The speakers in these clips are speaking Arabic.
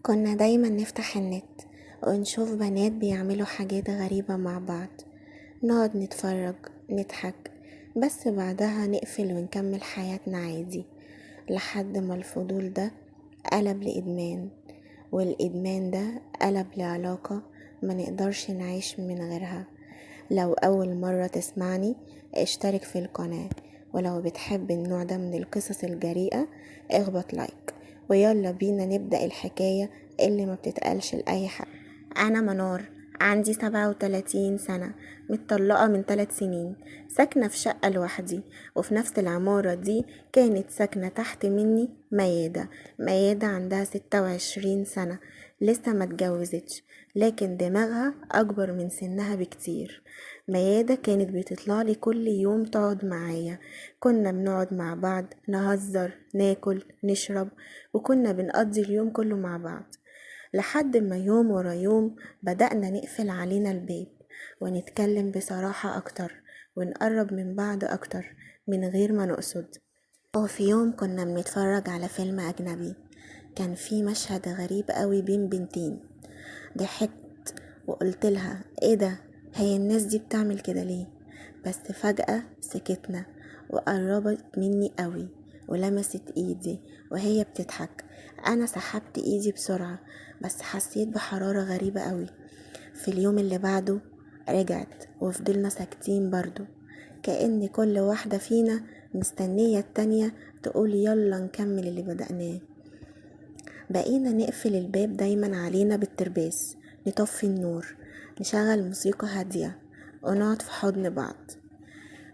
كنا دايما نفتح النت ونشوف بنات بيعملوا حاجات غريبة مع بعض. نقعد نتفرج نضحك، بس بعدها نقفل ونكمل حياتنا عادي، لحد ما الفضول ده قلب لإدمان، والإدمان ده قلب لعلاقة ما نقدرش نعيش من غيرها. لو أول مرة تسمعني اشترك في القناة، ولو بتحب النوع ده من القصص الجريئة اخبط لايك، ويلا بينا نبدأ الحكاية اللي ما بتتقالش لأي حد. أنا منار، عندي 37 سنة، متطلقة من 3 سنين، ساكنة في شقة لوحدي، وفي نفس العمارة دي كانت ساكنة تحت مني ميادة عندها 26 سنة، لسه ما اتجوزتش، لكن دماغها أكبر من سنها بكتير. ميادة كانت بتطلع لي كل يوم تقعد معايا، كنا بنقعد مع بعض نهزر ناكل نشرب، وكنا بنقضي اليوم كله مع بعض، لحد ما يوم ورا يوم بدأنا نقفل علينا الباب ونتكلم بصراحة أكتر ونقرب من بعض أكتر من غير ما نقصد. وفي يوم كنا بنتفرج على فيلم أجنبي، كان في مشهد غريب قوي بين بنتين. ضحكت وقلت لها ايه ده، هي الناس دي بتعمل كده ليه؟ بس فجأة سكتنا، وقربت مني قوي ولمست ايدي وهي بتضحك. انا سحبت ايدي بسرعة، بس حسيت بحرارة غريبة قوي. في اليوم اللي بعده رجعت وفضلنا ساكتين برضو، كأن كل واحدة فينا مستنية التانية تقول يلا نكمل اللي بدأناه. بقينا نقفل الباب دايما علينا بالترباس، نطفي النور، نشغل موسيقى هادية، ونقعد في حضن بعض.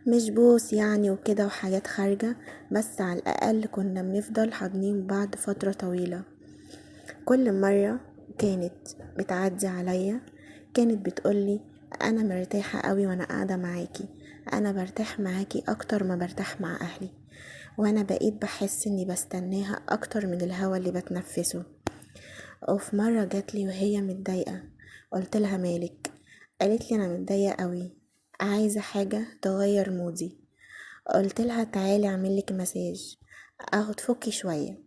مش بوس يعني وكده وحاجات خارجة، بس على الأقل كنا بنفضل حاضنين بعض فترة طويلة. كل مرة كانت بتعدي عليا كانت بتقولي أنا مرتاحة قوي وأنا قاعدة معاكي، أنا برتاح معاكي أكتر ما برتاح مع أهلي، وأنا بقيت بحس إني بستناها أكتر من الهوا اللي بتنفسه. وفي مرة جاتلي وهي متضايقة، قلت لها مالك؟ قالت لي أنا متضايقة قوي، عايزة حاجة تغير مودي. قلت لها تعالي اعملك مساج اخد فكي شوية.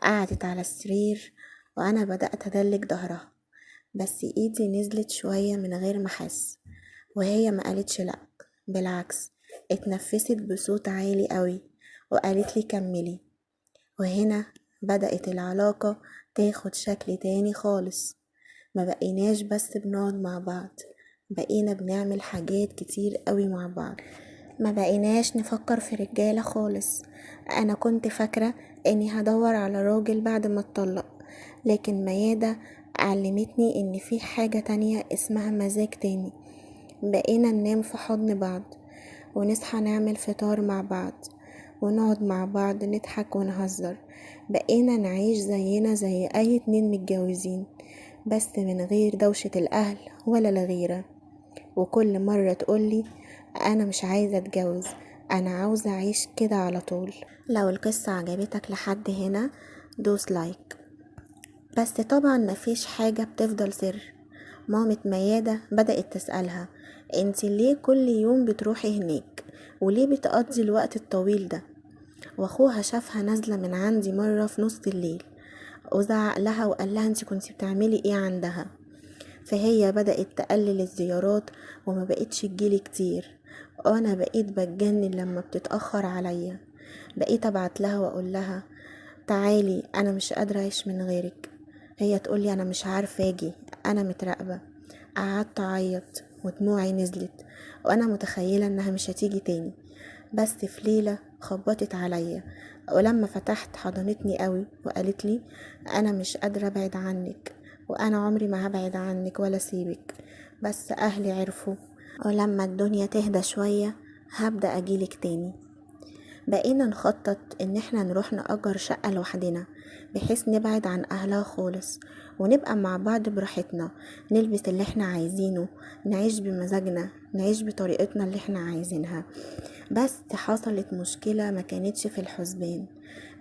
قعدت على السرير وانا بدأت ادلك ظهرها، بس ايدي نزلت شوية من غير ما احس، وهي ما قالتش لا، بالعكس اتنفست بصوت عالي قوي وقالت لي كملي. وهنا بدأت العلاقة تاخد شكل تاني خالص، ما بقيناش بس بنقعد مع بعض، بقينا بنعمل حاجات كتير قوي مع بعض، ما بقيناش نفكر في رجالة خالص. انا كنت فاكرة اني هدور على راجل بعد ما اتطلق، لكن ميادة علمتني ان في حاجة تانية اسمها مزاج تاني. بقينا ننام في حضن بعض، ونصحى نعمل فطار مع بعض، ونقعد مع بعض نضحك ونهزر. بقينا نعيش زينا زي اي اتنين متجوزين، بس من غير دوشة الاهل ولا الغيرة. وكل مرة تقولي انا مش عايزة اتجوز، انا عاوزة اعيش كده على طول. لو القصة عجبتك لحد هنا دوس لايك. بس طبعا مفيش حاجة بتفضل سر. مامة ميادة بدأت تسألها انتي ليه كل يوم بتروحي هناك، وليه بتقضي الوقت الطويل ده؟ واخوها شافها نازلة من عندي مرة في نص الليل، وزعق لها وقال لها انتي كنتي بتعملي ايه عندها؟ فهي بدأت تقلل الزيارات وما بقتش تجيلي كتير، وانا بقيت بتجنن لما بتتأخر عليا. بقيت ابعت لها واقول لها تعالي انا مش قادرة اعيش من غيرك، هي تقولي انا مش عارفة اجي، انا متراقبة. قعدت اعيط ودموعي نزلت، وانا متخيلة انها مش هتيجي تاني. بس في ليلة خبطت عليا، ولما فتحت حضنتني قوي وقالت لي انا مش قادرة ابعد عنك، وانا عمري ما هبعد عنك ولا سيبك، بس اهلي عرفوا، ولما الدنيا تهدى شوية هبدأ اجيلك تاني. بقينا نخطط ان احنا نروح نأجر شقة لوحدنا، بحيث نبعد عن اهلها خالص، ونبقى مع بعض براحتنا، نلبس اللي احنا عايزينه، نعيش بمزاجنا، نعيش بطريقتنا اللي احنا عايزينها. بس حصلت مشكلة ما كانتش في الحسبان.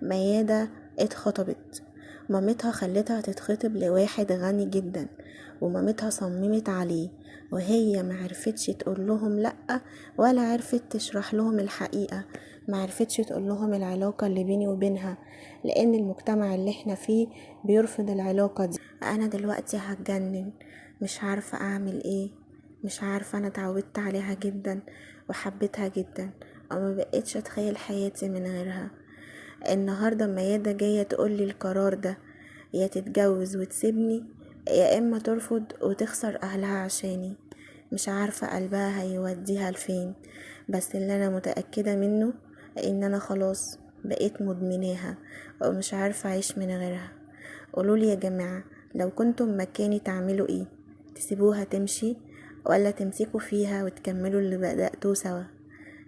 ميادة اتخطبت، مامتها خلتها تتخطب لواحد غني جدا، ومامتها صممت عليه، وهي ما عرفتش تقول لهم لأ، ولا عرفت تشرح لهم الحقيقة. معرفتش تقول لهم العلاقة اللي بيني وبينها، لان المجتمع اللي احنا فيه بيرفض العلاقة دي. انا دلوقتي هتجنن، مش عارفة اعمل ايه، مش عارفة. انا اتعودت عليها جدا وحبيتها جدا وما بقيتش اتخيل حياتي من غيرها. النهاردة ميادة جاية تقولي القرار ده، يا تتجوز وتسيبني يا اما ترفض وتخسر اهلها عشاني. مش عارفة قلبها هيوديها لفين، بس اللي انا متأكدة منه ان انا خلاص بقيت مدمناها ومش عارفة اعيش من غيرها. قولولي يا جماعة، لو كنتم مكاني تعملوا ايه؟ تسيبوها تمشي ولا تمسكوا فيها وتكملوا اللي بدأتوه سوا؟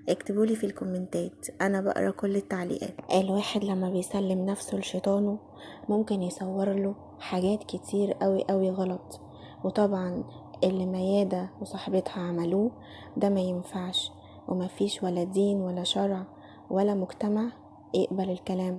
اكتبولي في الكومنتات، انا بقرا كل التعليقات. الواحد لما بيسلم نفسه لشيطانه ممكن يصور له حاجات كتير قوي قوي غلط، وطبعا اللي ميادة وصاحبتها عملوه ده ما ينفعش، ومفيش ولا دين ولا شرع ولا مجتمع يقبل الكلام.